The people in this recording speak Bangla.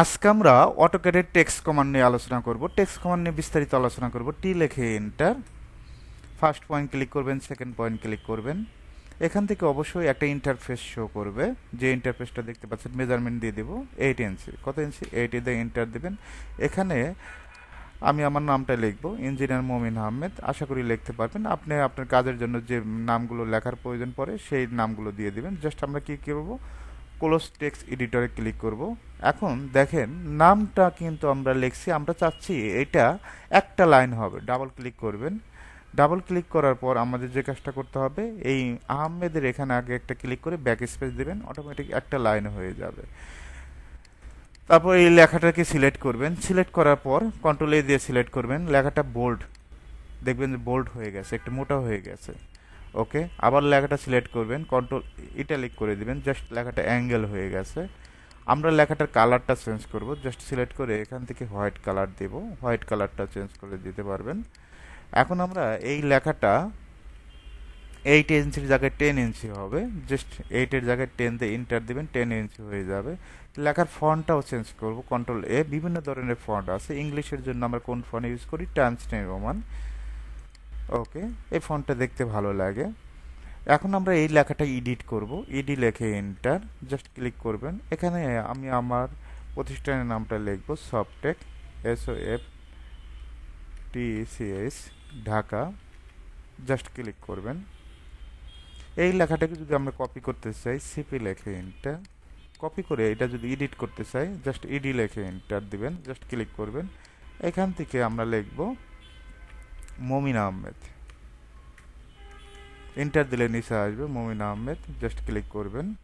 আজকে আমরা অটোক্যাডের টেক্সট কমান্ড নিয়ে আলোচনা করব। টেক্সট কমান্ড নিয়ে বিস্তারিত আলোচনা করব। টি লিখে এন্টার, ফার্স্ট পয়েন্ট ক্লিক করবেন, সেকেন্ড পয়েন্ট ক্লিক করবেন। এখান থেকে অবশ্যই একটা ইন্টারফেস শো করবে। যে ইন্টারফেসটা দেখতে পাচ্ছেন, মেজারমেন্ট দিয়ে দেব 8 ইঞ্চি। কত ইঞ্চি? 8 দিয়ে এন্টার দিবেন। এখানে আমি আমার নামটা লিখবো, ইঞ্জিনিয়ার মমিন আহমেদ। আশা করি লিখতে পারবেন। আপনি আপনার কাজের জন্য যে নামগুলো লেখার প্রয়োজন পড়ে সেই নামগুলো দিয়ে দিবেন। জাস্ট আমরা কি করব, ক্লোজ টেক্সট এডিটরে ক্লিক করব। এখন দেখেন নামটা কিন্তু আমরা লিখছি, আমরা চাচ্ছি এটা একটা লাইন হবে। ডাবল ক্লিক করবেন। ডাবল ক্লিক করার পর আমাদের যে কাজটা করতে হবে, এই আহমেদের এখানে আগে একটা ক্লিক করে ব্যাক স্পেস দিবেন, অটোমেটিক একটা লাইন হয়ে যাবে। তারপর এই লেখাটাকে সিলেক্ট করবেন। সিলেক্ট করার পর কন্ট্রোল এ দিয়ে সিলেক্ট করবেন। লেখাটা বোল্ড, দেখবেন যে বোল্ড হয়ে গেছে, একটু মোটা হয়ে গেছে। ওকে, আবার লেখাটা সিলেক্ট করবেন, কন্ট্রোল ইটালিক করে দিবেন, জাস্ট লেখাটা অ্যাঙ্গেল হয়ে গেছে। আমরা লেখাটার কালারটা চেঞ্জ করব। জাস্ট সিলেক্ট করে এখান থেকে হোয়াইট কালার দেব। হোয়াইট কালারটা চেঞ্জ করে দিতে পারবেন। এখন আমরা এই লেখাটা 8 ইঞ্চির জায়গায় 10 ইঞ্চি হবে। জাস্ট 8 এর জায়গায় 10 দিয়ে এন্টার দিবেন, 10 ইঞ্চি হয়ে যাবে। লেখার ফন্টটাও চেঞ্জ করব, কন্ট্রোল এ। বিভিন্ন ধরনের ফন্ট আছে। ইংলিশের জন্য আমরা কোন ফন্ট ইউজ করি? Times New Roman. ওকে, এই ফন্টটা দেখতে ভালো লাগে। এখন আমরা এই লেখাটা এডিট করব। ইডি লিখে এন্টার, জাস্ট ক্লিক করবেন। এখানে আমি আমার প্রতিষ্ঠানের নামটা লিখব, Softech, SOFTECH, Dhaka. Just click করবেন। এই লেখাটাকে যদি আমরা কপি করতে চাই, সিপি লিখে এন্টার। কপি করে এটা যদি এডিট করতে চাই, জাস্ট ইডি লিখে এন্টার দিবেন, জাস্ট ক্লিক করবেন। এখান থেকে আমরা লিখব মমিন আহমেদ। এন্টার দিলে নিচে আসবে মমিন আহমেদ, জাস্ট ক্লিক করবেন।